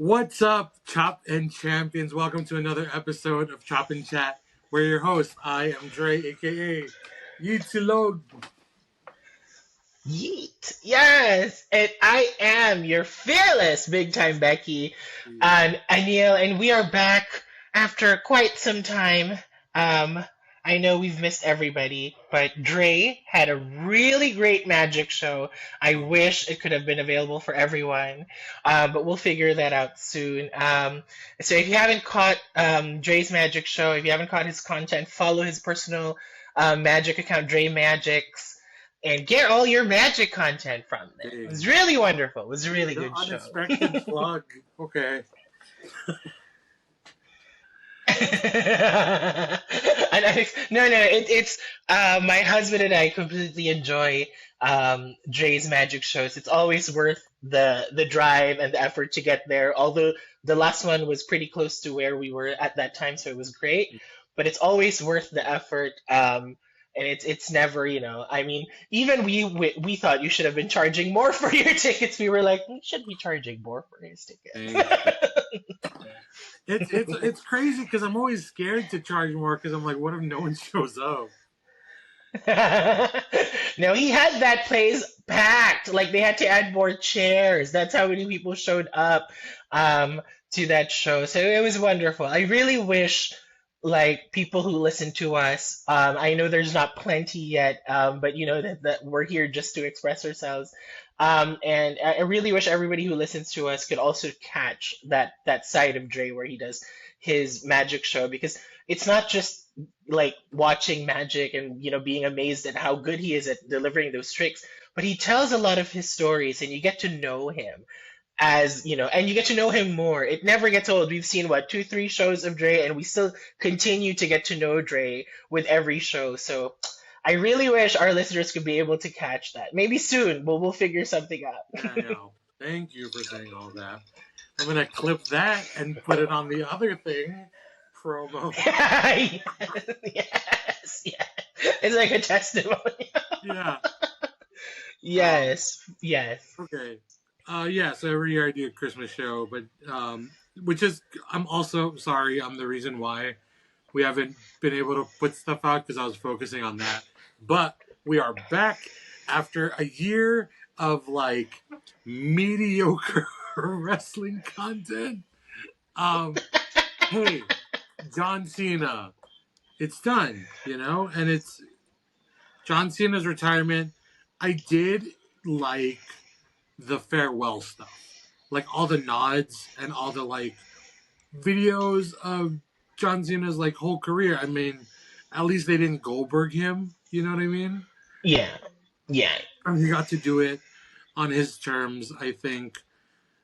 What's up, Chop and Champions? Welcome to another episode of ChopNChat. We're your host. I am Dre, aka Yeet Yeet. Yes. And I am your fearless big time Becky and Anil, and we are back after quite some time. Um, I know we've missed everybody, but Dre had a really great magic show. I wish it could have been available for everyone, but we'll figure that out soon. So if you haven't caught Dre's magic show, if you haven't caught his content, follow his personal magic account, Dre Magics, and get all your magic content from there. It was really wonderful. It was a really good show. Unexpected plug. Okay. It's my husband and I completely enjoy Dre's magic shows. It's always worth the drive and the effort to get there. Although the last one was pretty close to where we were at that time, so it was great. But it's always worth the effort. And it's never, I mean, even we thought you should have been charging more for your tickets. We were like, we should be charging more for his tickets. It's crazy because I'm always scared to charge more because I'm like, what if no one shows up? No, he had that place packed. Like they had to add more chairs. That's how many people showed up to that show. So it was wonderful. I really wish like people who listen to us, I know there's not plenty yet, but you know that we're here just to express ourselves. And I really wish everybody who listens to us could also catch that side of Dre where he does his magic show, because it's not just like watching magic and being amazed at how good he is at delivering those tricks, but he tells a lot of his stories and you get to know him and you get to know him more. It never gets old. We've seen what, 2, 3 shows of Dre, and we still continue to get to know Dre with every show. So I really wish our listeners could be able to catch that. Maybe soon, but we'll figure something out. I know. Thank you for saying all that. I'm gonna clip that and put it on the other thing promo. Yes. It's like a testimony. Yeah. Yes. Okay. So every year I do a Christmas show, but I'm also sorry. I'm the reason why we haven't been able to put stuff out because I was focusing on that. But we are back after a year of like mediocre wrestling content. Hey, John Cena, it's done, and it's John Cena's retirement. I did like the farewell stuff, like all the nods and all the like videos of John Cena's like whole career. I mean, at least they didn't Goldberg him. You know what I mean? Yeah. And he got to do it on his terms. I think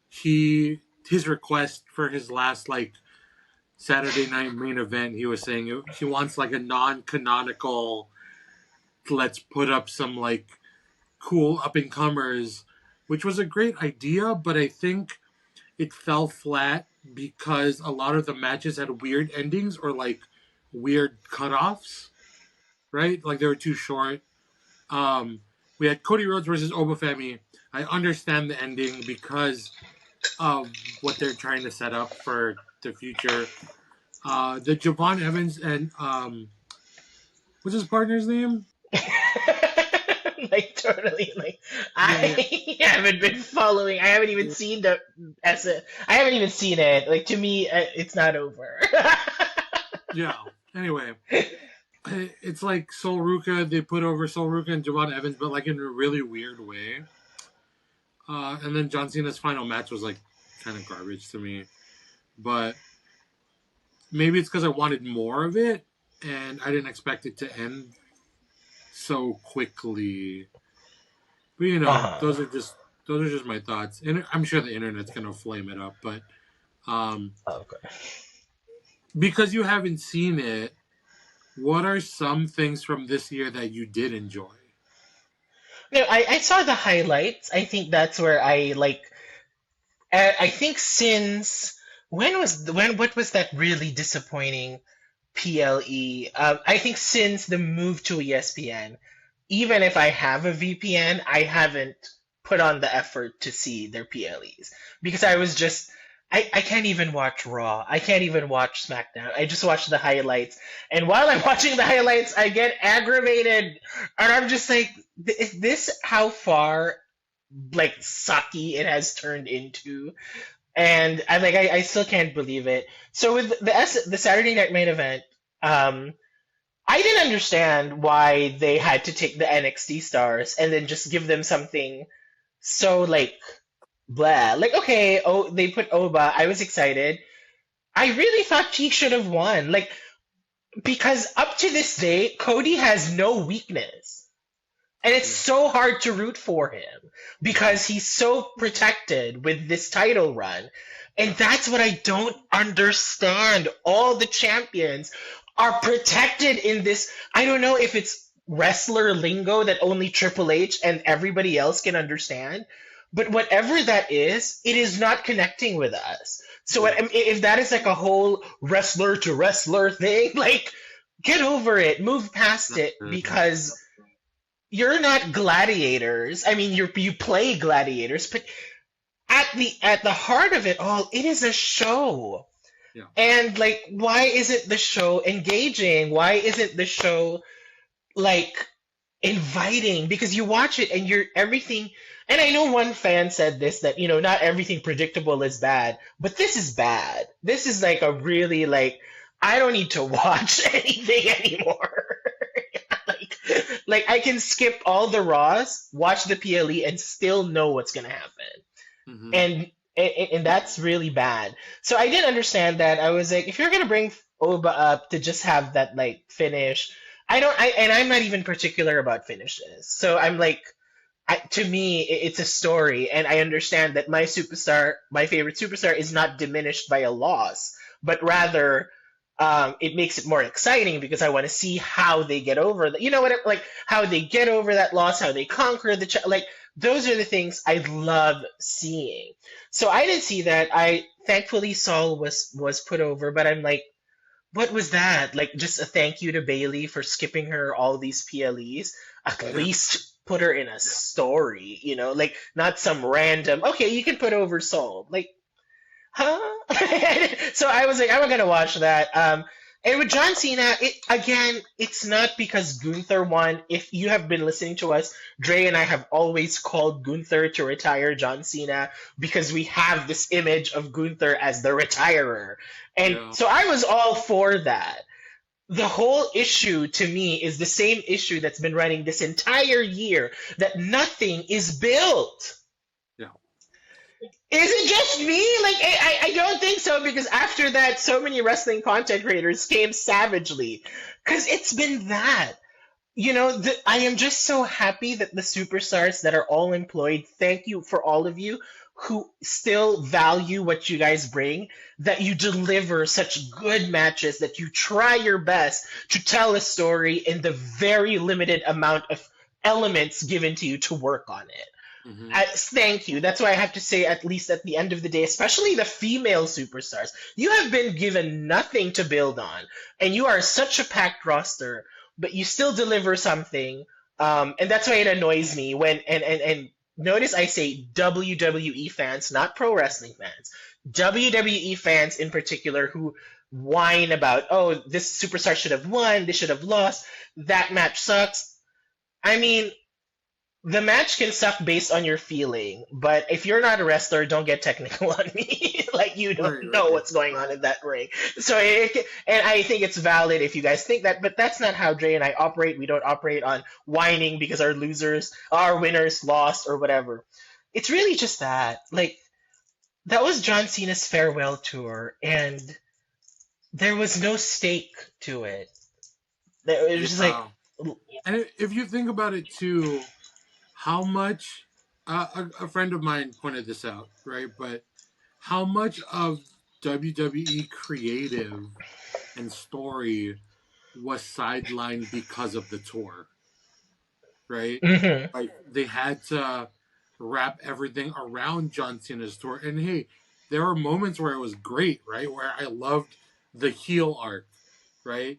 his request for his last like Saturday night main event, he was saying he wants like a non-canonical. Let's put up some like cool up and comers, which was a great idea, but I think it fell flat because a lot of the matches had weird endings or like weird cutoffs, right? Like they were too short. We had Cody Rhodes versus Obafemi. I understand the ending because of what they're trying to set up for the future. The Javon Evans and what's his partner's name? Like totally, like I haven't been following. I haven't even seen I haven't even seen it. Like to me, it's not over. Yeah. Anyway, it's like Sol Ruka. They put over Sol Ruka and Javon Evans, but like in a really weird way. And then John Cena's final match was like kind of garbage to me, but maybe it's because I wanted more of it and I didn't expect it to end so quickly. But those are just my thoughts, and I'm sure the internet's gonna flame it up. But Okay. because you haven't seen it, what are some things from this year that you did enjoy? No, I saw the highlights. I think that's where I like. I think since what was that really disappointing PLE? I think since the move to ESPN, even if I have a VPN, I haven't put on the effort to see their PLEs because I was just I can't even watch Raw. I can't even watch SmackDown. I just watch the highlights. And while I'm watching the highlights, I get aggravated. And I'm just like, is this how far like sucky it has turned into? And I'm like, I still can't believe it. So with the Saturday Night Main Event, um, I didn't understand why they had to take the NXT stars and then just give them something so like blah. Like, okay, oh, they put Oba. I was excited. I really thought he should have won. Like, because up to this day, Cody has no weakness. And it's Yeah. so hard to root for him Yeah. because he's so protected with this title run. And that's what I don't understand. All the champions are protected in this. I don't know if it's wrestler lingo that only Triple H and everybody else can understand, but whatever that is, it is not connecting with us. So Yeah. if that is like a whole wrestler to wrestler thing, like get over it, move past Not it good. because you're not gladiators. I mean, you play gladiators, but at the heart of it all, it is a show. Yeah. And like, why isn't the show engaging? Why isn't the show like inviting? Because you watch it and you're everything. And I know one fan said this that not everything predictable is bad, but this is bad. This is like a really like I don't need to watch anything anymore. like, like I can skip all the Raws, watch the PLE, and still know what's gonna happen. Hmm. And that's really bad. So I didn't understand that. I was like, if you're gonna bring Oba up to just have that like finish, I don't. And I'm not even particular about finishes. So I'm like, to me, it's a story, and I understand that my superstar, my favorite superstar, is not diminished by a loss, but rather, it makes it more exciting because I want to see how they get over that. You know what? Like how they get over that loss, how they conquer like those are the things I love seeing. So I didn't see that. I thankfully Saul was put over, but I'm like, what was that? Like just a thank you to Bailey for skipping her all these PLEs. At Yeah. least put her in a story, like not some random. Okay, you can put over Soul. Like, huh? So I was like, I'm gonna watch that. And with John Cena, it's not because Gunther won. If you have been listening to us, Dre and I have always called Gunther to retire John Cena because we have this image of Gunther as the retirer. And Yeah. so I was all for that. The whole issue to me is the same issue that's been running this entire year that nothing is built. Yeah. Is it just me? Like, I don't think so because after that, so many wrestling content creators came savagely. Because it's been that. I am just so happy that the superstars that are all employed, thank you for all of you who still value what you guys bring, that you deliver such good matches, that you try your best to tell a story in the very limited amount of elements given to you to work on it. Hmm. Thank you. That's why I have to say, at least at the end of the day, especially the female superstars, you have been given nothing to build on, and you are such a packed roster, but you still deliver something. And that's why it annoys me when and notice I say WWE fans, not pro wrestling fans. WWE fans in particular who whine about, oh, this superstar should have won, they should have lost, that match sucks. I mean, the match can suck based on your feeling, but if you're not a wrestler, don't get technical on me. Like you don't Right. know Right. what's going on in that ring. And I think it's valid if you guys think that, but that's not how Dre and I operate. We don't operate on whining because our winners lost or whatever. It's really just that. Like that was John Cena's farewell tour, and there was no stake to it. It was just like, Yeah. And if you think about it too, how much a friend of mine pointed this out, right? But how much of WWE creative and story was sidelined because of the tour, right? mhm. Like they had to wrap everything around John Cena's tour. And hey, there were moments where it was great, right? Where I loved the heel arc, right?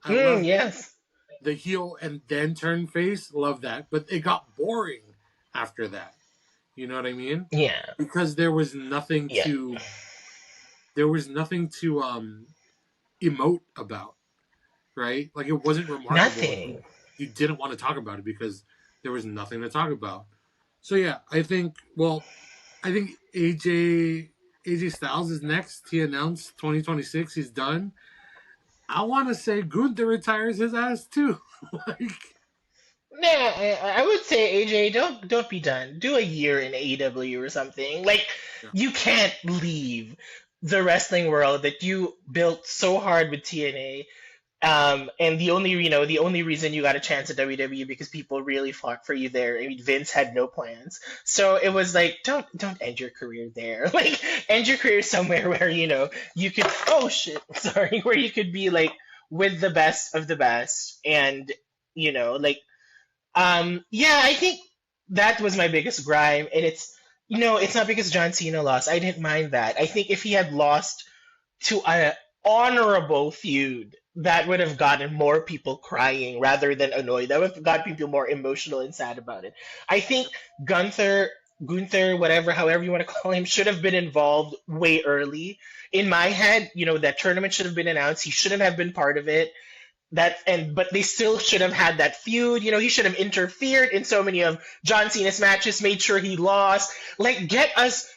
I loved Yes. the heel and then turn face. Love that. But it got boring after that. You know what I mean? Yeah. Because there was nothing Yeah. to there was nothing to emote about, right? Like it wasn't remarkable if Nothing. you didn't want to talk about it because there was nothing to talk about. So yeah, I think I think AJ Styles is next. He announced 2026 he's done. I want to say Gunther retires his ass too. Like Nah, I would say AJ, don't be done. Do a year in AEW or something. Like yeah. you can't leave the wrestling world that you built so hard with TNA. And the only reason you got a chance at WWE because people really fought for you there. I mean, Vince had no plans, so it was like, don't end your career there. Like, end your career somewhere where you could. Oh shit, sorry, where you could be like with the best of the best, and like, yeah, I think that was my biggest grime, and it's not because John Cena lost. I didn't mind that. I think if he had lost to an honorable feud, that would have gotten more people crying rather than annoyed. That would have got people more emotional and sad about it. I think Gunther, Gunther, whatever, however you want to call him, should have been involved way early. In my head, that tournament should have been announced. He shouldn't have been part of it. But they still should have had that feud. He should have interfered in so many of John Cena's matches, made sure he lost. Like, get us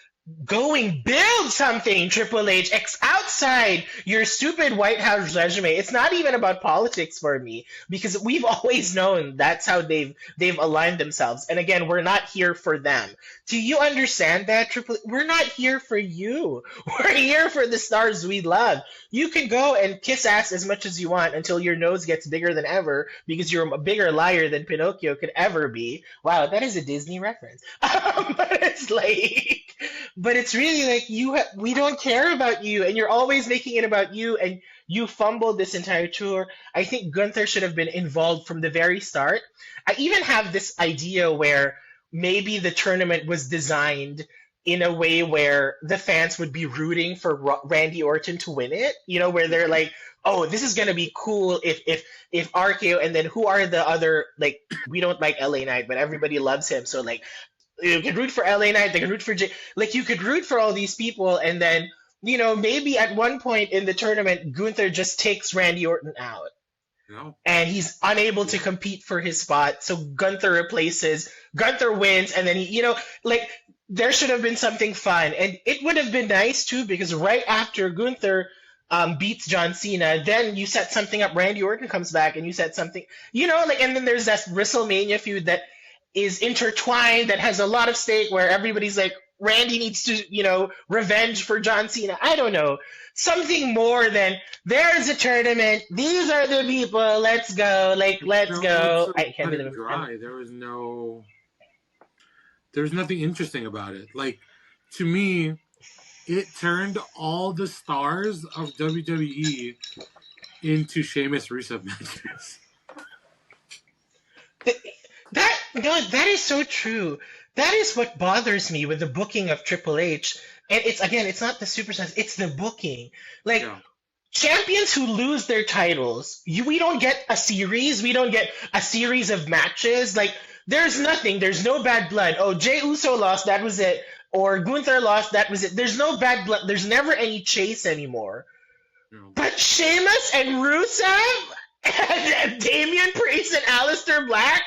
going, build something, Triple H, outside your stupid White House resume. It's not even about politics for me because we've always known that's how they've aligned themselves. And again, we're not here for them. Do you understand that, Triple H? We're not here for you. We're here for the stars we love. You can go and kiss ass as much as you want until your nose gets bigger than ever because you're a bigger liar than Pinocchio could ever be. Wow, that is a Disney reference. But it's like, but it's really like we don't care about you, and you're always making it about you, and you fumbled this entire tour. I think Gunther should have been involved from the very start. I even have this idea where maybe the tournament was designed in a way where the fans would be rooting for Randy Orton to win it. Where they're like, "Oh, this is gonna be cool if RKO." And then who are the other, like, we don't like LA Knight, but everybody loves him, so like you can root for LA Knight, they can root for like you could root for all these people, and then maybe at one point in the tournament, Gunther just takes Randy Orton out, No. and he's unable to compete for his spot. So Gunther wins, and then like there should have been something fun, and it would have been nice too because right after Gunther beats John Cena, then you set something up. Randy Orton comes back, and you set something, like, and then there's that WrestleMania feud that is intertwined that has a lot of stake where everybody's like, Randy needs to, revenge for John Cena. I don't know. Something more than there's a tournament. These are the people. Let's go. Like, let's go. So I can't cut believe and dry. There was nothing interesting about it. Like, to me, it turned all the stars of WWE into Sheamus Rusev matches. That is so true. That is what bothers me with the booking of Triple H. And it's not the superstars, it's the booking. Like, Yeah. champions who lose their titles, we don't get a series. We don't get a series of matches. Like, there's nothing. There's no bad blood. Oh, Jey Uso lost, that was it. Or Gunther lost, that was it. There's no bad blood. There's never any chase anymore. Yeah. But Sheamus and Rusev and Damian Priest and Aleister Black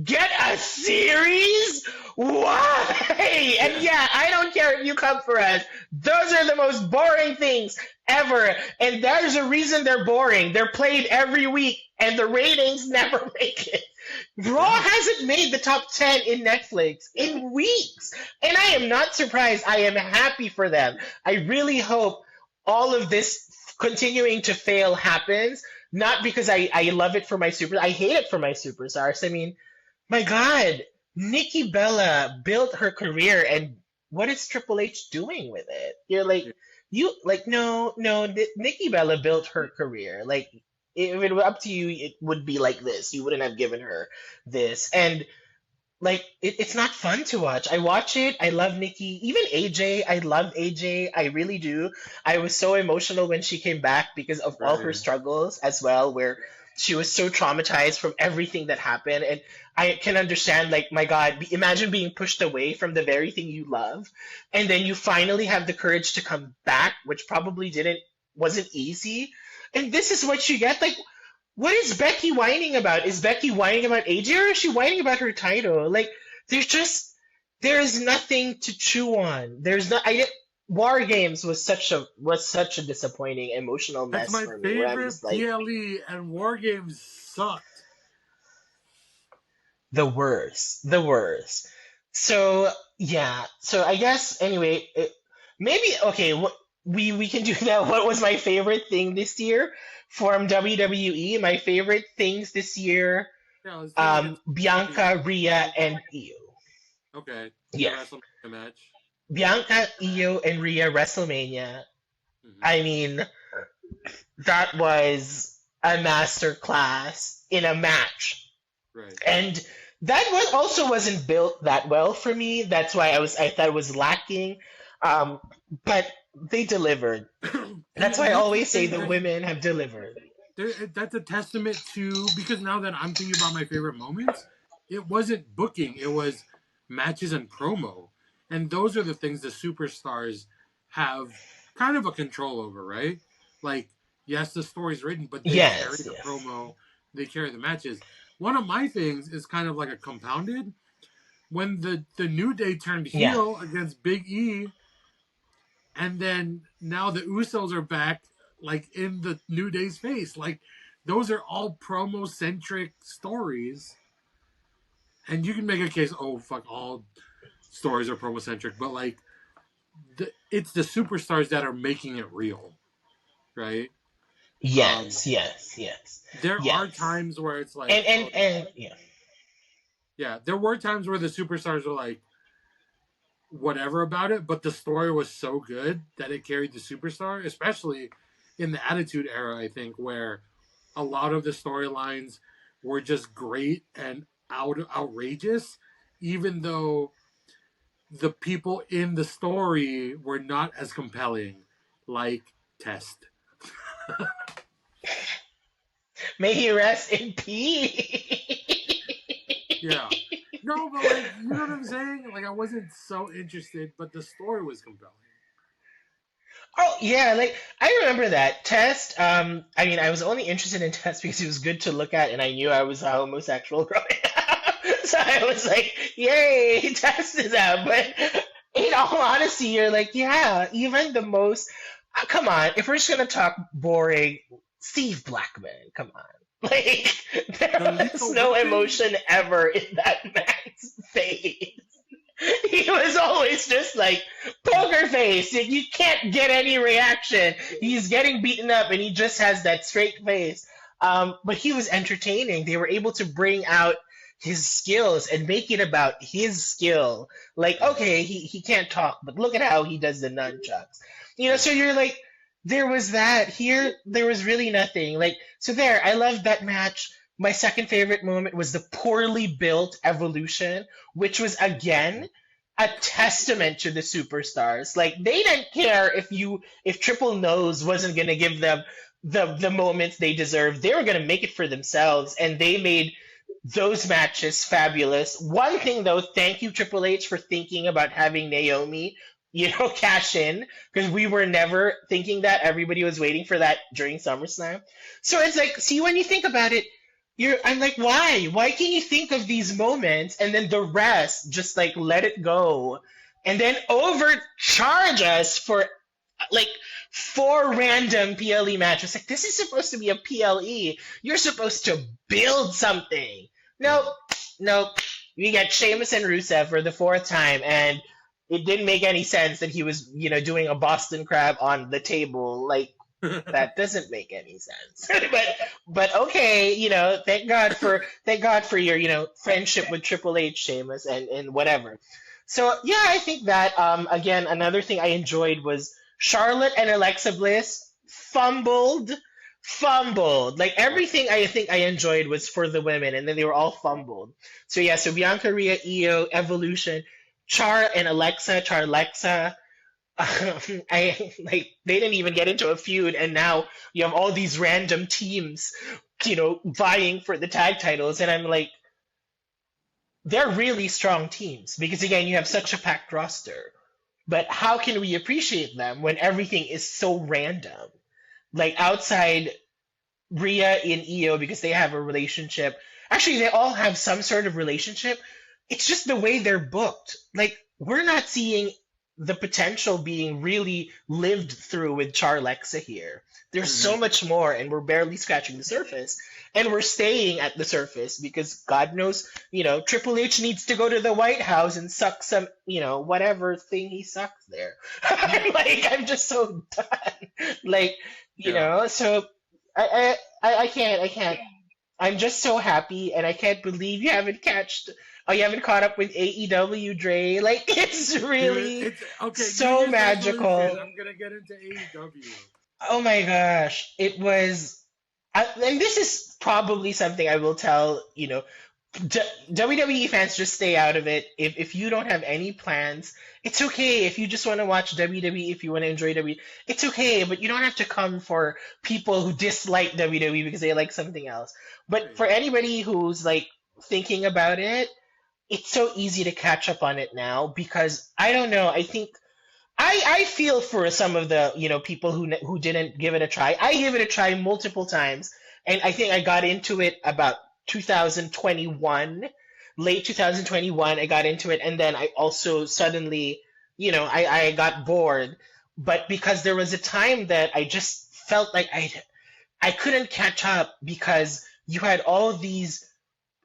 get a series? Why? And yeah, I don't care if you come for us. Those are the most boring things ever. And there's a reason they're boring. They're played every week, and the ratings never make it. Raw hasn't made the top 10 in Netflix in weeks. And I am not surprised. I am happy for them. I really hope all of this continuing to fail happens. Not because I love it for my super. I hate it for my superstars. I mean, my God, Nikki Bella built her career, and what is Triple H doing with it? You're like, no, Nikki Bella built her career. Like, if it were up to you, it would be like this. You wouldn't have given her this. And like, it's not fun to watch. I watch it. I love Nikki. Even AJ. I love AJ. I really do. I was so emotional when she came back because of all her Right. struggles as well, where she was so traumatized from everything that happened, and I can understand, like, my God, imagine being pushed away from the very thing you love, and then you finally have the courage to come back, which probably didn't wasn't easy. And this is what you get. Like, what is Becky whining about? Is Becky whining about AJ, or is she whining about her title? Like, there's just there's nothing to chew on. There's not. War Games was such a disappointing emotional That's mess my for me. Where I'm favorite just like, PLE, and War Games sucked. the worst, the worst. So yeah, so I guess anyway, maybe okay. We can do that. What was my favorite thing this year from WWE? My favorite things this year, Yeah, let's do like a top three. Bianca, Rhea, and Io. Okay, the Yeah, WrestleMania match. Bianca, Io, and Rhea WrestleMania. Hmm. I mean, that was a master class in a match. Right. And that was also wasn't built that well for me. That's why I thought it was lacking. Um, but they delivered. That's why And I that's the always say thing. the women have delivered. That's a testament to, because now that I'm thinking about my favorite moments, it wasn't booking, it was matches and promo, and those are the things the superstars have kind of a control over, right? Like, yes, the story's written, but they carry Yes, the yes. promo, they carry the matches. One of my things is kind of like a compounded when the New Day turned Yeah. heel against Big E, and then now the Usos are back, like in the New Day's face. Like, those are all promo centric stories, and you can make a case. Oh fuck, all stories are promo centric, but like, it's the superstars that are making it real, right? Um, Yes, yes, yes. there are Yes. times where it's like, And oh and yeah. yeah, there were times where the superstars were like whatever about it, but the story was so good that it carried the superstar, especially in the Attitude Era, I think, where a lot of the storylines were just great and outrageous, even though the people in the story were not as compelling, like Test. May he rest in peace. Yeah. No, but like, you know what I'm saying? Like, I wasn't so interested, but the story was compelling. Oh yeah, like I remember that Test. I mean, I was only interested in Test because he was good to look at, and I knew I was a homosexual growing up. So I was like, "Yay, Test is out!" But in all honesty, you're like, yeah, even the most. Come on, if we're just gonna talk boring, Steve Blackman. Come on, like The there was lethal no victory? emotion ever in that man's face. He was always just like poker face. You can't get any reaction. He's getting beaten up, and he just has that straight face. But he was entertaining. They were able to bring out his skills and make it about his skill. Like, Right. okay, he can't talk, but look at how he does the nunchucks. Yeah. So you're like, there was that. Here, there was really nothing. Like, so there, I loved that match. My second favorite moment was the poorly built evolution, which was again a testament to the superstars. Like, they didn't care if Triple Nose wasn't gonna give them the moments they deserved. They were gonna make it for themselves, and they made those matches fabulous. One thing though, thank you Triple H for thinking about having Naomi, cash in, because we were never thinking that. Everybody was waiting for that during SummerSlam. So it's like, see, when you think about it, I'm like, why? Why can't you think of these moments and then the rest just like let it go and then overcharge us for like four random PLE matches? Like, this is supposed to be a PLE. You're supposed to build something. Nope, nope. We got Sheamus and Rusev for the fourth time, and it didn't make any sense that he was, doing a Boston Crab on the table. Like, that doesn't make any sense. but okay, thank God for your friendship with Triple H, Sheamus, and whatever. So yeah, I think that again, another thing I enjoyed was Charlotte and Alexa Bliss fumbled. Like, everything I think I enjoyed was for the women, and then they were all fumbled. So yeah, so Bianca, Rhea, Io, Evolution, Char and Charlexa. I like, they didn't even get into a feud, and now you have all these random teams vying for the tag titles, and I'm like, they're really strong teams because again, you have such a packed roster. But how can we appreciate them when everything is so random? Like outside Rhea and Io, because they have a relationship. Actually, they all have some sort of relationship. It's just the way they're booked. Like, we're not seeing the potential being really lived through with Charlexa here. There's so Mm-hmm. much more, and we're barely scratching the surface. And we're staying at the surface because God knows, Triple H needs to go to the White House and suck some, whatever thing he sucks there. I'm just so done. Yeah. So I can't. I'm just so happy, and I can't believe you haven't caught up with AEW, Dre. Like, it's Dude, really it's okay. New so Year's resolution. magical. I'm gonna get into AEW. Oh my gosh, it was. And this is probably something I will tell, WWE fans, just stay out of it. If you don't have any plans, it's okay. If you just want to watch WWE, if you want to enjoy WWE, it's okay. But you don't have to come for people who dislike WWE because they like something else. But Right. for anybody who's like thinking about it, it's so easy to catch up on it now because I don't know. I think I feel for some of the people who didn't give it a try. I gave it a try multiple times, and I think I got into it about 2021, late 2021. I got into it, and then I also suddenly, I got bored. But because there was a time that I just felt like I couldn't catch up because you had all these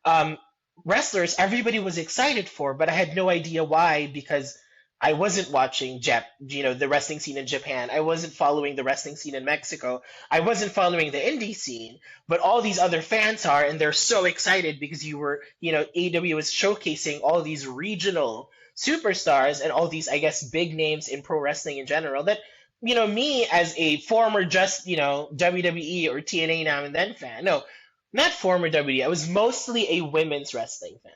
um, wrestlers everybody was excited for, but I had no idea why because I wasn't watching the wrestling scene in Japan. I wasn't following the wrestling scene in Mexico. I wasn't following the indie scene, but all these other fans are, and they're so excited because AEW was showcasing all these regional superstars and all these, I guess, big names in pro wrestling in general that, me as a former just, WWE or TNA now and then fan, no, not former WWE. I was mostly a women's wrestling fan.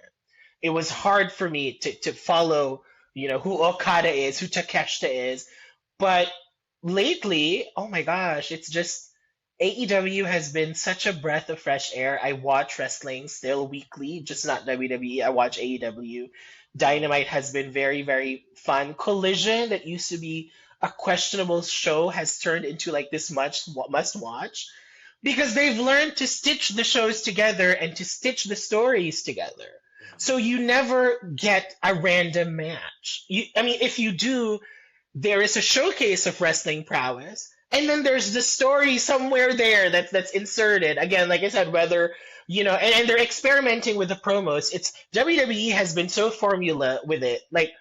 It was hard for me to follow, who Okada is, who Takeshita is. But lately, oh my gosh, it's just AEW has been such a breath of fresh air. I watch wrestling still weekly, just not WWE. I watch AEW. Dynamite has been very, very fun. Collision, that used to be a questionable show, has turned into like this much must watch because they've learned to stitch the shows together and to stitch the stories together. Yeah. So you never get a random match. I mean, if you do, there is a showcase of wrestling prowess, and then there's the story somewhere there that's inserted. Again, like I said, whether and they're experimenting with the promos. It's WWE has been so formula with it, like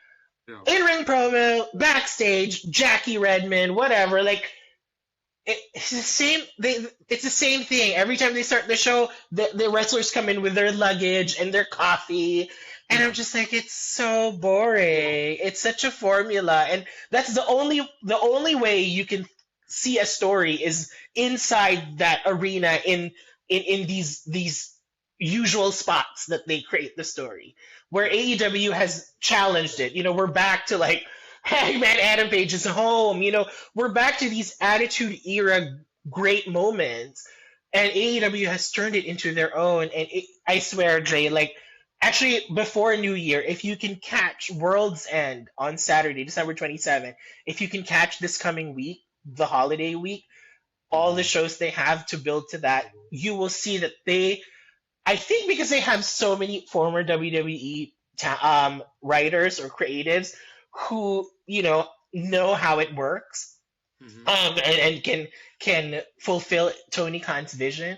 Yeah. in-ring promo, backstage, Jackie Redmond, whatever. Like it's the same. It's the same thing every time they start the show. The wrestlers come in with their luggage and their coffee, and I'm Yeah. just like, it's so boring. It's such a formula, and that's the only way you can see a story is inside that arena in these usual spots that they create the story. Where AEW has challenged it. We're back to like, hey man, Adam Page is home. We're back to these Attitude Era great moments, and AEW has turned it into their own. And I swear, Jay, like actually before New Year, if you can catch World's End on Saturday, December 27th, if you can catch this coming week, the holiday week, all the Mm-hmm. shows they have to build to that, you will see that I think because they have so many former WWE writers or creatives who know how it works, Mm-hmm. and can fulfill Tony Khan's vision.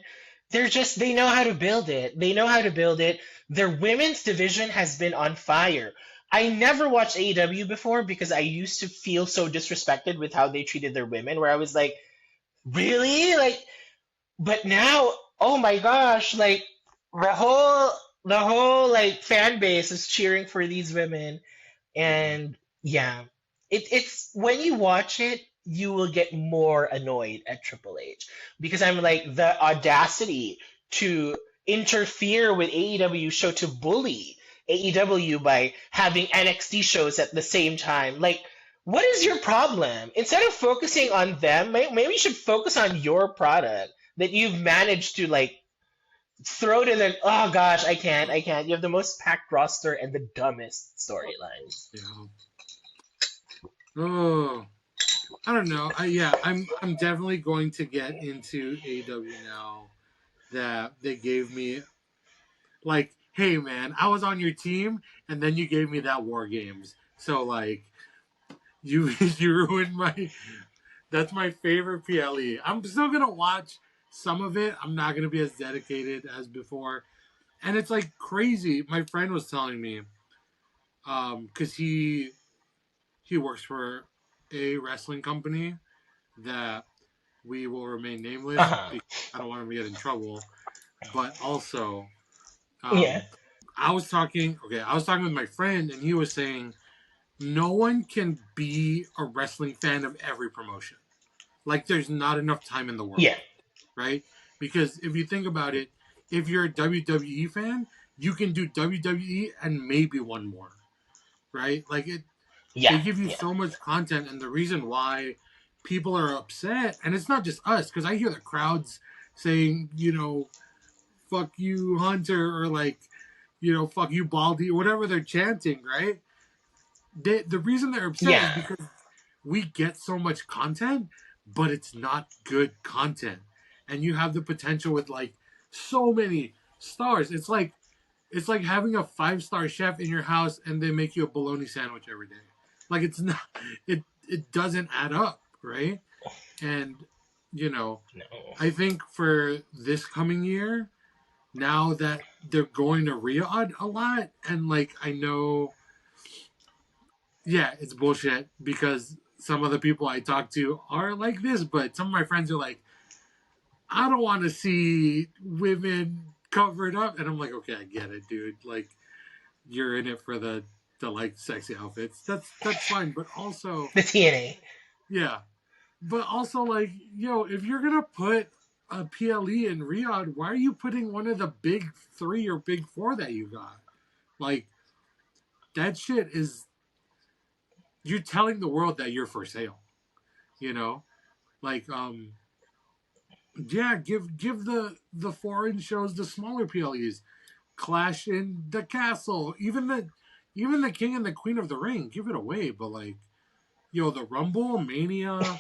They know how to build it. They know how to build it. Their women's division has been on fire. I never watched AEW before because I used to feel so disrespected with how they treated their women, where I was like, really? Like, but now, oh my gosh, like the whole like fan base is cheering for these women, Mm-hmm. and yeah, it's when you watch it, you will get more annoyed at Triple H because I'm like, the audacity to interfere with AEW show, to bully AEW by having NXT shows at the same time. Like, what is your problem? Instead of focusing on them, maybe you should focus on your product that you've managed to like. throw to the oh gosh, I can't. You have the most packed roster and the dumbest storylines. Yeah. Oh, I don't know. I'm definitely going to get into AEW now that they gave me like, hey man, I was on your team and then you gave me that War Games. So like you you ruined my that's my favorite PLE. I'm still gonna watch some of it. I'm not gonna be as dedicated as before. And it's like crazy. My friend was telling me, because he works for a wrestling company that we will remain nameless Uh-huh. because I don't want him to get in trouble. But also, Yeah. um, I was talking with my friend, and he was saying no one can be a wrestling fan of every promotion. Like, there's not enough time in the Yeah. world, right? Because if you think about it, if you're a WWE fan, you can do WWE and maybe one more, right? Like Yeah. they give you Yeah. so much content, and the reason why people are upset, and it's not just us, because I hear the crowds saying, fuck you, Hunter, or like, fuck you, Baldy, or whatever they're chanting, right? The reason they're upset is Yeah. because we get so much content, but it's not good content. And you have the potential with like so many stars. It's like having a 5-star chef in your house and they make you a bologna sandwich every day. Like it's not it doesn't add up, right? And you know, No. I think for this coming year, now that they're going to Riyadh a lot, and like I know, yeah, it's bullshit because some of the people I talk to are like this, but some of my friends are like, I don't want to see women covered up, and I'm like, okay, I get it, dude. Like you're in it for the like sexy outfits. That's fine, but also, The TNA. yeah, but also like, if you're gonna put a PLE in Riyadh, why are you putting one of the big three or big four that you got? Like that shit is you're telling the world that you're for sale. You know, like yeah, give the foreign shows the smaller PLEs. Clash in the Castle, even the King and the Queen of the Ring, give it away. But like, the Rumble, Mania,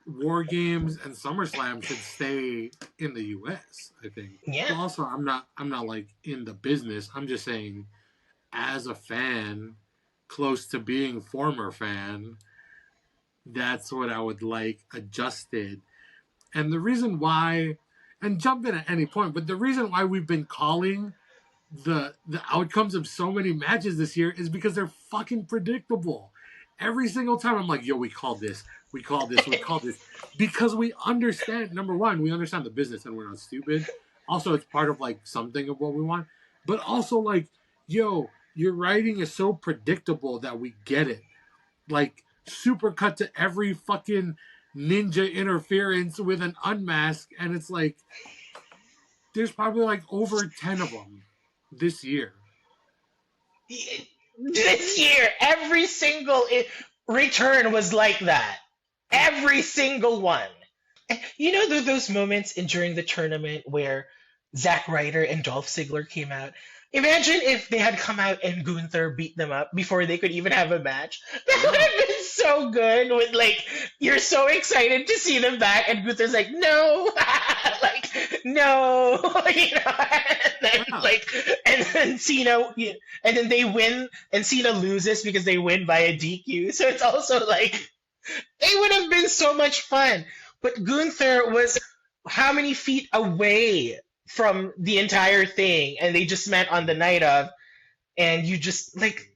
War Games, and SummerSlam should stay in the U.S. I think. Yeah. But also, I'm not like in the business. I'm just saying, as a fan, close to being former fan, that's what I would like adjusted. And the reason why, and jump in at any point, but the reason why we've been calling the outcomes of so many matches this year is because they're fucking predictable. Every single time I'm like, yo, we called this, we called this, we called this. Because we understand, number one, we understand the business and we're not stupid. Also, it's part of like something of what we want. But also like, yo, your writing is so predictable that we get it. Like super cut to every fucking ninja interference with an unmask, and it's like there's probably like over 10 of them this year. This year, every single return was like that. Every single one. You know those moments in during the tournament where Zack Ryder and Dolph Ziggler came out? Imagine if they had come out and Gunther beat them up before they could even have a match. That would Yeah. have been so good. With like, you're so excited to see them back, and Gunther's like, no, like, no, and then Yeah. like, and then Cena, and then they win, and Cena loses because they win by a DQ. So it's also like it would have been so much fun. But Gunther was how many feet away from the entire thing, and they just met on the night of, and you just like.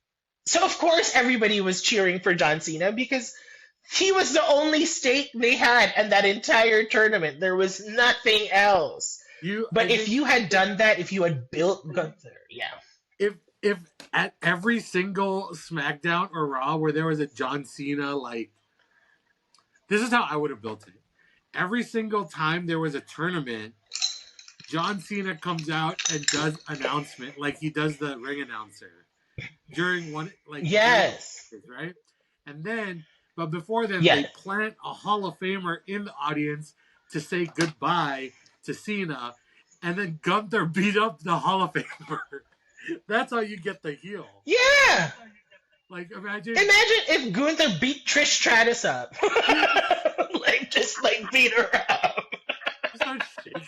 So of course everybody was cheering for John Cena because he was the only stake they had in that entire tournament. There was nothing else. I But if think you had done that, if you had built Gunther, yeah, if at every single SmackDown or Raw where there was a John Cena, like, this is how I would have built it. Every single time there was a tournament, John Cena comes out and does announcement like he does the ring announcer during during the yes, matches, right? And then, but before then, yeah, they plant a Hall of Famer in the audience to say goodbye to Cena, and then Gunther beat up the Hall of Famer. That's how you get the heel. Yeah. Like imagine If Gunther beat Trish Stratus up. Like just like beat her up. start shaking.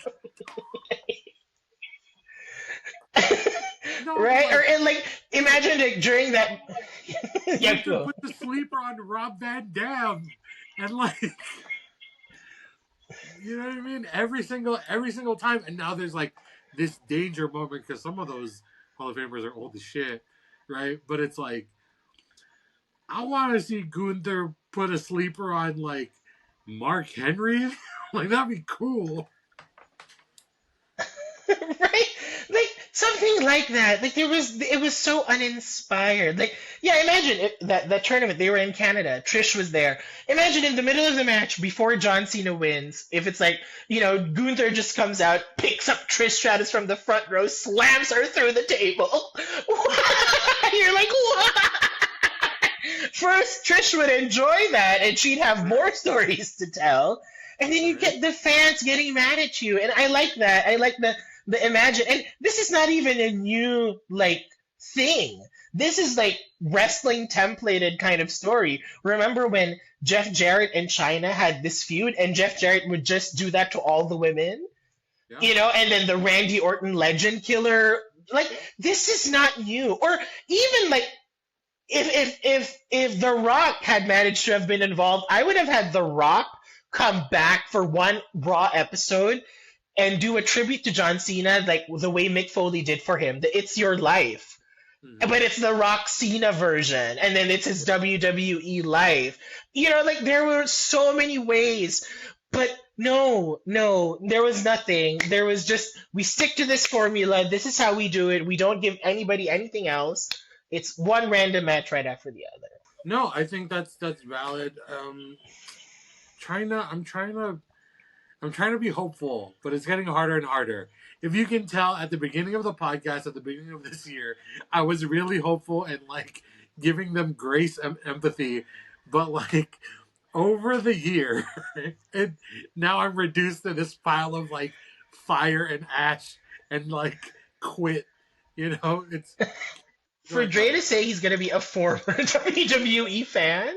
No, but Right? Or like and like imagine like during that yeah, Gunther cool. put the sleeper on Rob Van Dam, and like you know what I mean? Every single time, and now there's like this danger moment because some of those Hall of Famers are old as shit, right? But it's like I want to see Gunther put a sleeper on like Mark Henry, like that'd be cool. Right? Like something like that. Like it was so uninspired. Like yeah, imagine that tournament they were in Canada. Trish was there. Imagine in the middle of the match before John Cena wins, if it's like Gunther just comes out, picks up Trish Stratus from the front row, slams her through the table. You're like what? First, Trish would enjoy that, and she'd have more stories to tell. And then you Right? get the fans getting mad at you, and I like that. I like the imagine. And this is not even a new like thing. This is like wrestling templated kind of story. Remember when Jeff Jarrett and China had this feud, and Jeff Jarrett would just do that to all the women, Yeah. and then the Randy Orton legend killer. Like this is not new, or even like if The Rock had managed to have been involved, I would have had The Rock come back for one Raw episode and do a tribute to John Cena, like the way Mick Foley did for him. The It's Your Life, Mm-hmm. but it's the Rock Cena version, and then it's his WWE life. Like there were so many ways, but no, there was nothing. There was just we stick to this formula. This is how we do it. We don't give anybody anything else. It's one random match right after the other. No, I think that's valid. Trying to, I'm trying to be hopeful, but it's getting harder and harder. If you can tell, at the beginning of the podcast, at the beginning of this year, I was really hopeful and like giving them grace and empathy, but like over the year, and now I'm reduced to this pile of like fire and ash and like quit. It's For like Dre to say he's going to be a former WWE fan,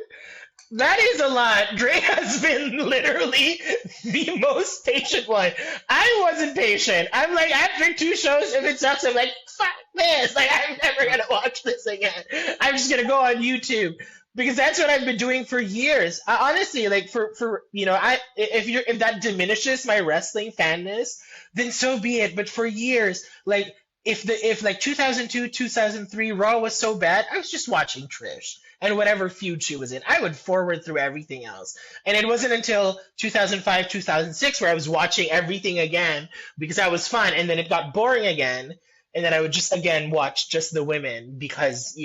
that is a lot. Dre has been literally the most patient one. I wasn't patient. I'm like, after two shows, if it sucks, I'm like, fuck this. Like, I'm never going to watch this again. I'm just going to go on YouTube. Because that's what I've been doing for years. Honestly, like if that diminishes my wrestling fanness, then so be it. But for years, like if like 2002, 2003 Raw was so bad, I was just watching Trish and whatever feud she was in. I would forward through everything else. And it wasn't until 2005, 2006 where I was watching everything again because that was fun. And then it got boring again. And then I would just again watch just the women because,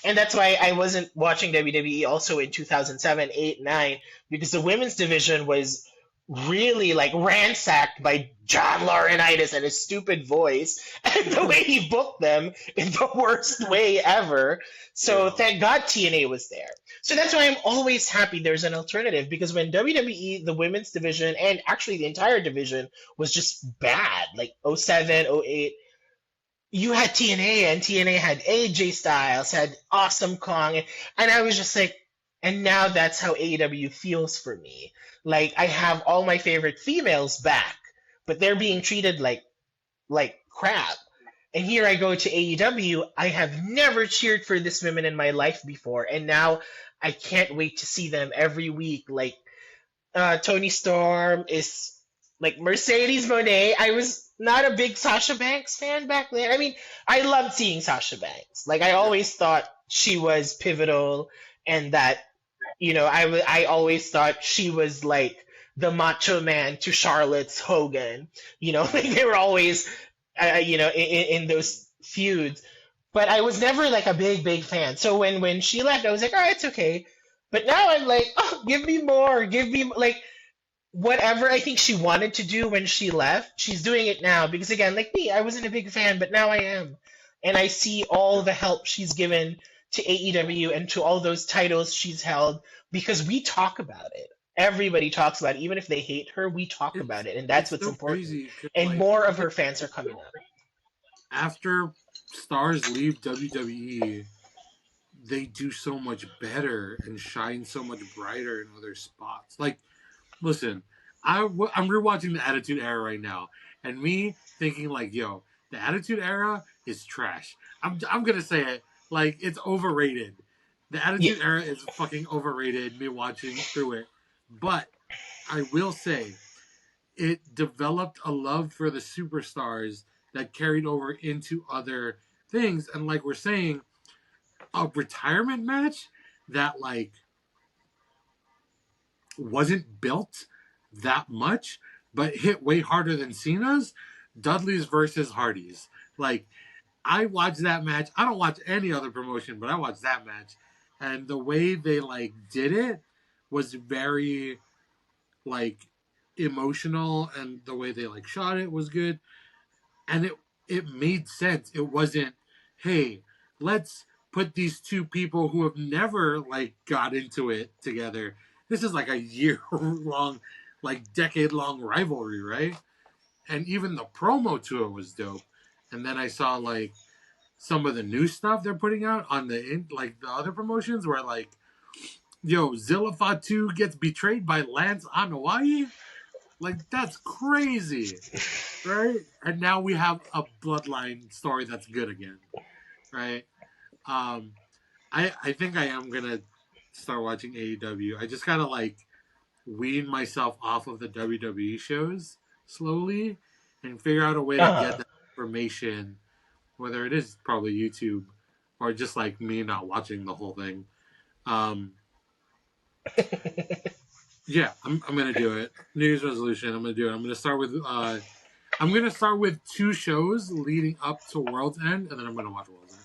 and that's why I wasn't watching WWE also in 2007, 8, 9, because the women's division was really like ransacked by John Laurinaitis and his stupid voice and the way he booked them in the worst way ever. So yeah. thank God TNA was there. So that's why I'm always happy there's an alternative because when WWE, the women's division, and actually the entire division was just bad, like 07, 08, you had TNA and TNA had AJ Styles, had Awesome Kong, and I was just like, and now that's how AEW feels for me. Like I have all my favorite females back, but they're being treated like crap. And here I go to AEW. I have never cheered for this women in my life before, and now I can't wait to see them every week. Like Tony Storm is like Mercedes Monet. I was not a big Sasha Banks fan back then. I mean, I loved seeing Sasha Banks. Like I Yeah. always thought she was pivotal, and that I always thought she was like the Macho Man to Charlotte's Hogan. Like they were always in those feuds. But I was never like a big fan. So when she left, I was like, all right, it's okay. But now I'm like, oh, give me more, give me like whatever I think she wanted to do when she left, she's doing it now. Because again, like me, I wasn't a big fan, but now I am. And I see all the help she's given to AEW and to all those titles she's held because we talk about it. everybody talks about it. Even if they hate her, we talk about it's it, and that's it's what's so important. crazy because And like more of even her fans are coming up. after stars leave WWE, they do so much better and shine so much brighter in other spots. Like, listen, I'm rewatching the Attitude Era right now, and me thinking like, yo, the Attitude Era is trash. I'm gonna say it, like it's overrated. The Yeah, Attitude Era is fucking overrated. Me watching through it, but I will say it developed a love for the superstars that carried over into other things. And like we're saying, a retirement match that like wasn't built that much, but hit way harder than Cena's. Dudley's versus Hardy's. Like I watched that match. I don't watch any other promotion, but I watched that match, and the way they like did it was very like emotional, and the way they like shot it was good, and it made sense. It wasn't, hey, let's put these two people who have never like got into it together. This is like a year long, like decade long rivalry, right? And even the promo to it was dope. And then I saw like some of the new stuff they're putting out on like the other promotions where like, yo, Zilla Fatu gets betrayed by Lance Anoa'i. Like that's crazy, right? And now we have a bloodline story that's good again, right? Um, I think I am gonna start watching AEW. I just gotta like wean myself off of the WWE shows slowly and figure out a way to get uh-huh. that information, whether it is probably YouTube or just like me not watching the whole thing. Um, yeah, I'm gonna do it. New Year's resolution. I'm gonna do it. I'm gonna start with two shows leading up to World's End, and then I'm gonna watch World's End.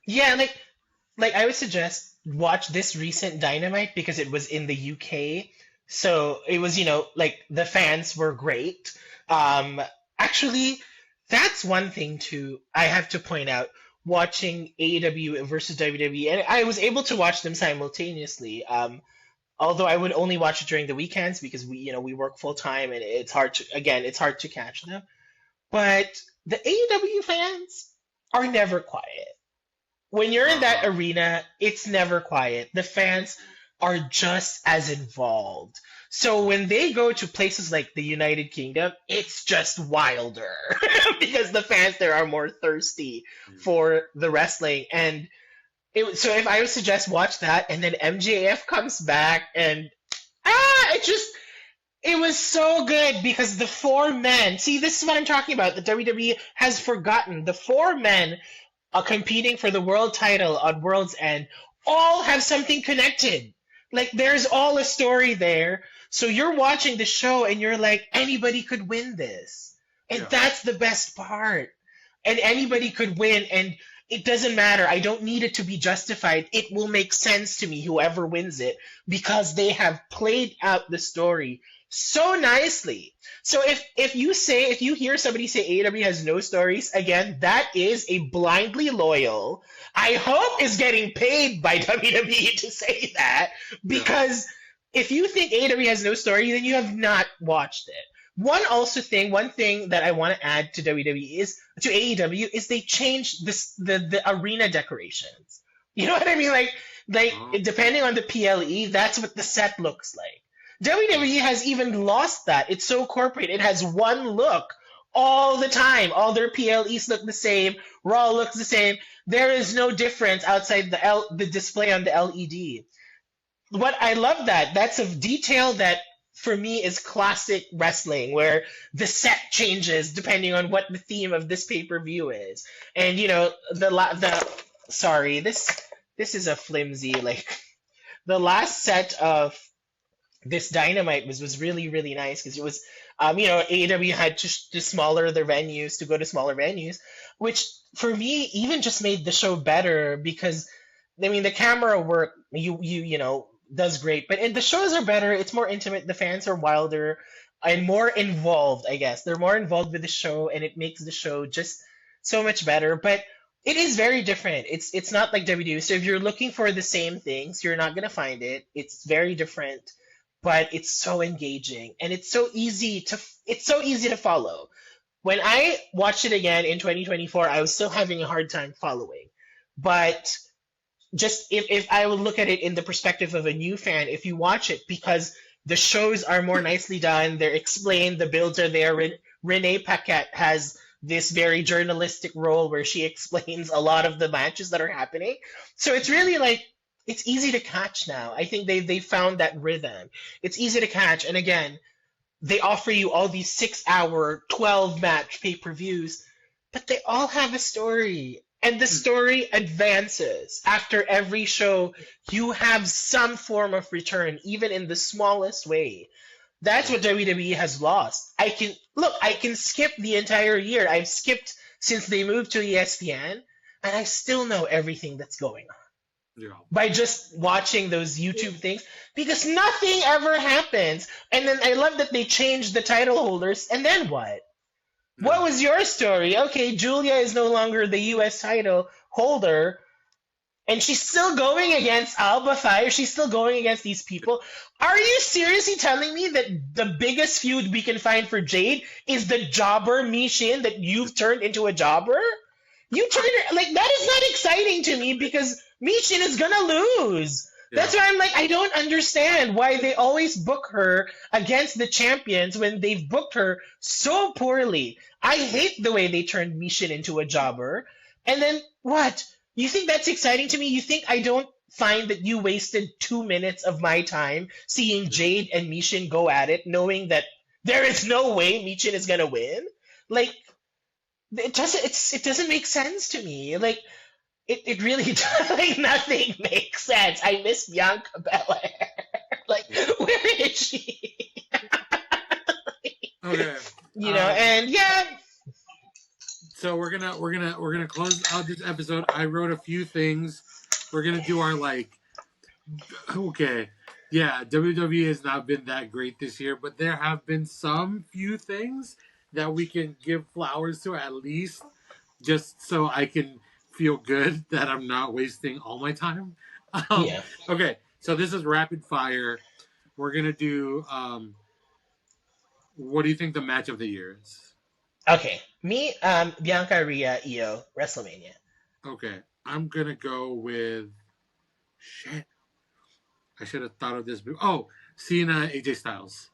Yeah, like I would suggest watch this recent Dynamite because it was in the UK. So it was, like the fans were great. Um Actually, that's one thing too I have to point out watching AEW versus WWE, and I was able to watch them simultaneously. Although I would only watch it during the weekends because we work full time and it's hard to catch them. But the AEW fans are never quiet. When you're in that uh, arena, it's never quiet. The fans are just as involved. So when they go to places like the United Kingdom, it's just wilder because the fans there are more thirsty for the wrestling. And so if I would suggest watch that, and then MJF comes back, and it was so good because the four men. See, this is what I'm talking about. The WWE has forgotten the four men competing for the world title on World's End all have something connected. Like there's all a story there. So you're watching the show and you're like, anybody could win this. And yeah, that's the best part. And anybody could win, and it doesn't matter. I don't need it to be justified. It will make sense to me, whoever wins it, because they have played out the story so nicely. So if you hear somebody say AEW has no stories, again, that is a blindly loyal. I hope is getting paid by WWE to say that, yeah, because if you think AEW has no story, then you have not watched it. One thing that I want to add to WWE is to AEW is they changed the arena decorations. You know what I mean? Like uh, depending on the PLE, that's what the set looks like. WWE has even lost that. It's so corporate. It has one look all the time. All their PLEs look the same. Raw looks the same. There is no difference outside the display on the LED. What I love that's a detail that for me is classic wrestling, where the set changes depending on what the theme of this pay-per-view is. And the sorry, this is a flimsy, like the last set of this Dynamite was really really nice because it was AEW had to smaller their venues to go to smaller venues, which for me even just made the show better because I mean the camera work does great, but the shows are better. It's more intimate. The fans are wilder and more involved. I guess they're more involved with the show, and it makes the show just so much better. But It is very different. It's not like WWE. So if you're looking for the same things, you're not gonna find it. It's very different, but it's so engaging and it's so easy to follow. When I watched it again in 2024, I was still having a hard time following. But just if I would look at it in the perspective of a new fan, if you watch it, because the shows are more nicely done, they're explained, the builds are there. Renee Paquette has this very journalistic role where she explains a lot of the matches that are happening. So it's really like it's easy to catch now. I think they found that rhythm. It's easy to catch, and again, they offer you all these 6 hour, 12 match pay per views, but they all have a story. And the story advances. After every show, you have some form of return, even in the smallest way. That's what WWE has lost. I can skip the entire year. I've skipped since they moved to ESPN, and I still know everything that's going on Yeah. by just watching those YouTube things because nothing ever happens. And then I love that they changed the title holders. And then what? What was your story? Okay, Julia is no longer the U.S. title holder, and she's still going against Alba Fire. She's still going against these people. Are you seriously telling me that the biggest feud we can find for Jade is the jobber Michin that you've turned into a jobber? You turned her like that is not exciting to me because Michin is gonna lose. That's Yeah. why I'm like, I don't understand why they always book her against the champions when they've booked her so poorly. I hate the way they turned Michin into a jobber. And then what? You think that's exciting to me? You think I don't find that you wasted 2 minutes of my time seeing Jade and Michin go at it, knowing that there is no way Michin is gonna win? Like it doesn't make sense to me. Like it really like nothing makes sense. I miss Bianca Belair. Like where is she? Okay. And yeah. So we're gonna close out this episode. I wrote a few things. We're gonna do our okay. Yeah, WWE has not been that great this year, but there have been some few things that we can give flowers to at least, just so I can feel good that I'm not wasting all my time. Yeah. Okay, so this is rapid fire. We're gonna do. What do you think the match of the year is? Okay. Me, Bianca Rhea, Io, WrestleMania. Okay, I'm gonna go with. Shit, I should have thought of this. Oh, Cena, AJ Styles,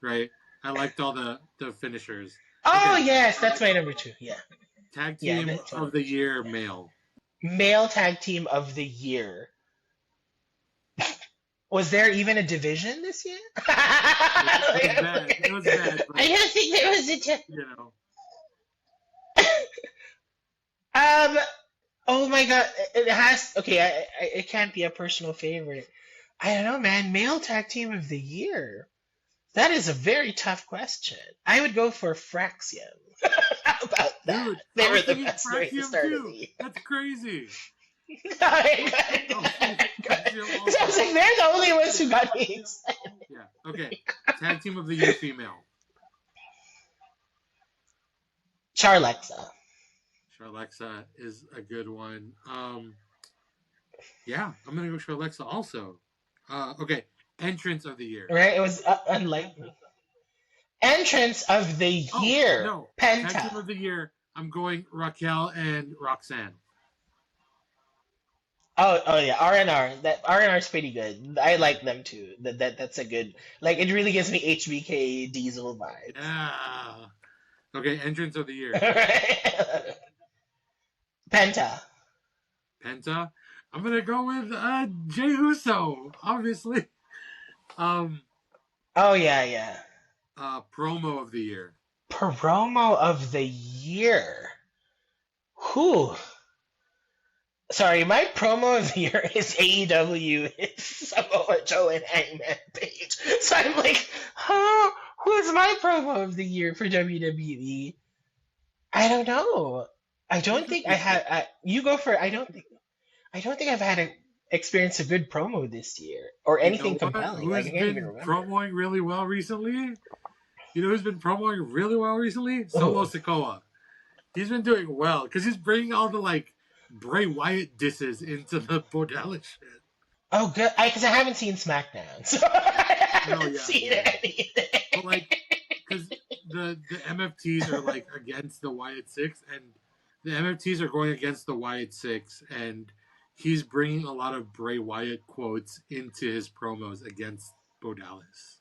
right? I liked all the finishers. Oh Okay, yes, that's my number two. Yeah. tag Yeah, team that's of the year, male. male tag team of the year. Was there even a division this year? It was bad. It was bad, but I don't think there was a. you know. Um. Oh my god. It has. Okay. It can't be a personal favorite. I don't know, man. Male tag team of the year. That is a very tough question. I would go for Fraxium. How about that? Dude, They I were was the thinking best during the Fraxium start of the too. year. That's crazy. I I was thinking Fraxium was also. like, they're the only ones who got me excited. Yeah. Okay. Tag team of the year, female. Charlexa. Charlexa is a good one. Yeah, I'm gonna go Charlexa also. Okay. Entrance of the year. Right? It was unlikely. Entrance of the Oh year. no, tag team Penta. of the year. I'm going Raquel and Roxanne. Oh yeah, R&R. That R&R is pretty good. I like them too. That's a good. Like it really gives me HBK Diesel vibes. Yeah. Okay, entrance of the year. Penta. Penta. I'm gonna go with Jey Uso, obviously. Um, Oh yeah. promo of the year. Promo of the year. Whew. Sorry, my promo of the year is AEW. It's Samoa Joe and Hangman Page. So I'm like, huh? Who's my promo of the year for WWE? I don't know. I don't think I had. You go for. I don't think I've had an experience a good promo this year or You know anything what? compelling. Who Like has I can't even been remember. promoing really well recently? You know who's been promoing really well recently? Solo Oh, Sikoa. He's been doing well because he's bringing all the Bray Wyatt disses into the Bordello shit. Oh, good. Because I haven't seen SmackDown, so I No, haven't yeah, seen yeah, yeah. anything. But like, because the MFTs are like against the Wyatt Six, and the MFTs are going against the Wyatt Six, and he's bringing a lot of Bray Wyatt quotes into his promos against Bo Dallas,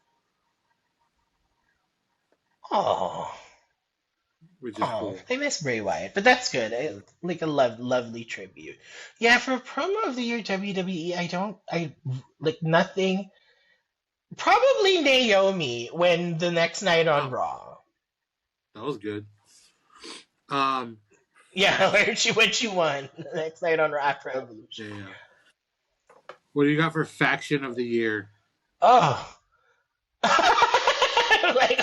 Oh, which is oh, cool. I miss Bray Wyatt, but that's good. Yeah. Like a lovely tribute. Yeah, for promo of the year WWE, I like nothing. Probably Naomi when the next night on Oh, Raw. that was good. Um, Yeah, when she won the next night on Raw after Evolution. yeah. What do you got for faction of the year? Oh, like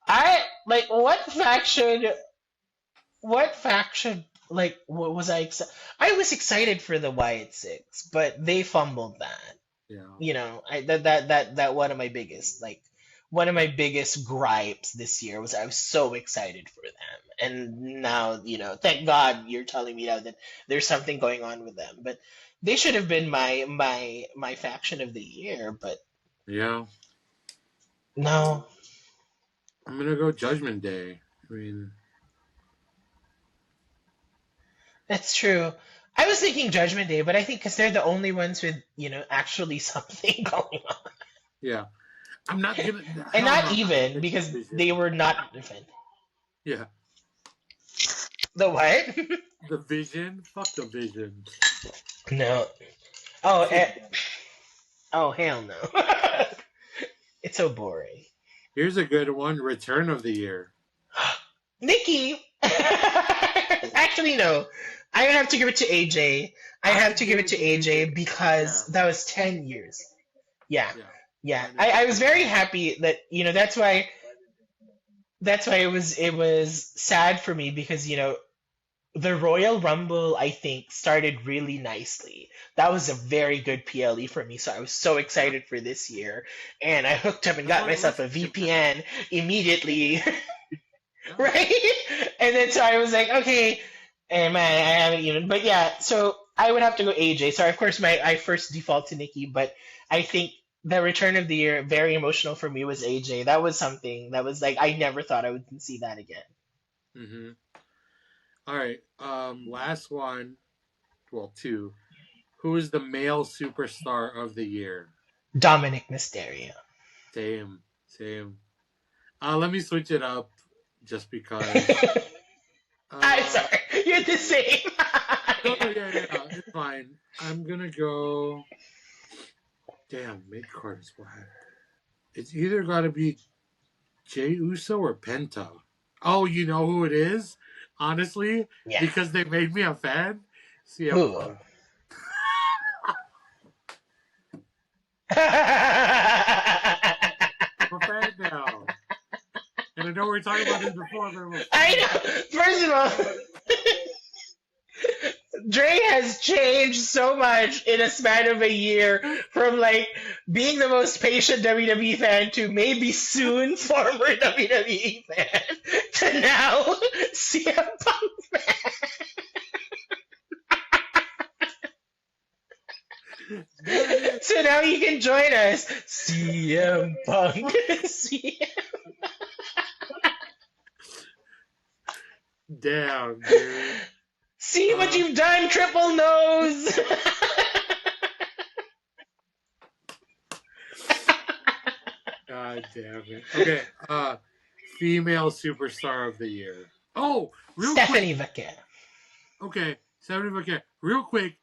I like what faction like what was I excited? I was excited for the Wyatt Six, but they fumbled that. Yeah. That one of my biggest gripes this year was I was so excited for them, and now thank God you're telling me now that there's something going on with them, but they should have been my faction of the year, but Yeah. no. I'm gonna go Judgment Day. I mean, That's true. I was thinking Judgment Day, but I think because they're the only ones with actually something going on, yeah. I'm not gonna. and Hell not no. I'm not gonna even pick because Vision. they were not defended. Yeah. The what? The Vision. Fuck the Vision. No. Oh, So oh hell no. It's so boring. here's a good one. Return of the year. Nikki. Actually, no. I have to give it to AJ. I I have to give give it it to to AJ AJ. because Yeah. that was 10 years. Yeah, Yeah. yeah. Mine is I was too. very happy that that's why it was sad for me because the Royal Rumble, I think, started really nicely. That was a very good PLE for me, so I was so Yeah. excited for this year. And I hooked up and That's got why I myself left a Japan. VPN immediately, Yeah. right? And then so I was like, okay, and man, I haven't even. But yeah, so I would have to go AJ. So of course, I first default to Nikki, but I think the return of the year, very emotional for me, was AJ. That was something that was like I never thought I would see that again. Mm-hmm. All right. Last one. Well, two. Who is the male superstar of the year? Dominic Mysterio. Same. Same. Let me switch it up, just because. I'm Uh, sorry. You're the same. no, no, yeah, yeah, it's fine. I'm gonna go. Damn, mid card is black. It's either got to be Jay Uso or Penta. Oh, you know who it is? Honestly, Yeah. because they made me a fan. CM Who? Punk. I'm a fan now, and I know we were talking about this before, but I'm a I fan. know. First of all, Dre has changed so much in a span of a year from like being the most patient WWE fan to maybe soon former WWE fan to now CM Punk fan. There it is. So now you can join us, CM Punk. Damn, dude. See what you've done, Triple Nose. God damn it. Okay. Female superstar of the year. Oh, real Stephanie quick. Vaquer. Okay, 70. Okay, real quick.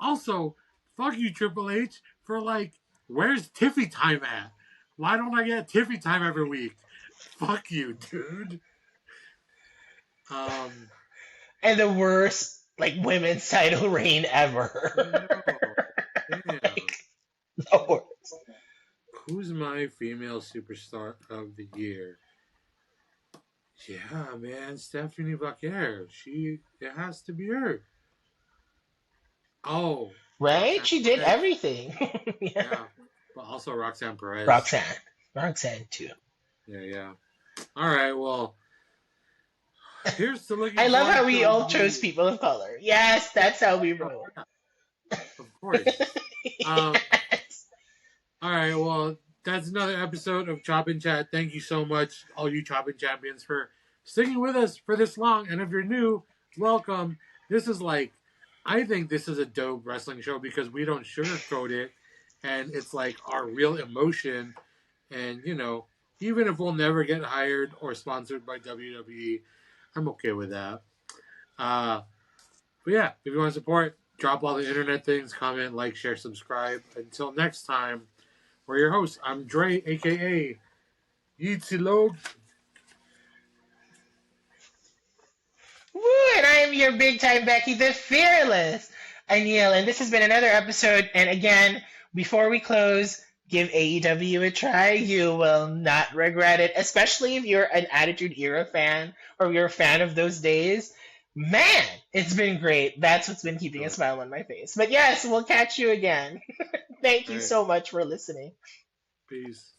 Also, fuck you, Triple H, for like, where's Tiffy time at? Why don't I get Tiffy time every week? Fuck you, dude. Um, And the worst like women's title reign ever. I know. Damn. The worst. Who's my female superstar of the year? Yeah, man, Stephanie Vaquer. It has to be her. Oh, Right? Roxanne She did Perez. everything. Yeah. Yeah, but also Roxanne Perez. Roxanne. Roxanne too. Yeah, yeah. All right, well, Here's to I looking love how forward we to all chose the. people of color. Yes, that's how we Oh roll. yeah, of course. Um, Yes. all right, well, that's another episode of Chop and Chat. Thank you so much, all you Chop and Champions, for sticking with us for this long. And if you're new, welcome. This is like, I think this is a dope wrestling show because we don't sugarcoat it, and it's like our real emotion. And even if we'll never get hired or sponsored by WWE, I'm okay with that. Uh, but yeah, if you want to support, drop all the internet things, comment, like, share, subscribe. Until next time. We're your hosts. I'm Dre, aka Yeezy Log. Woo, and I am your big time Becky, the fearless Anil, and this has been another episode. And again, before we close, give AEW a try. You will not regret it, especially if you're an Attitude Era fan or you're a fan of those days. Man, it's been great. That's what's been keeping a All smile on my face. But yes, we'll catch you again. Thank you right. so much for listening. Peace.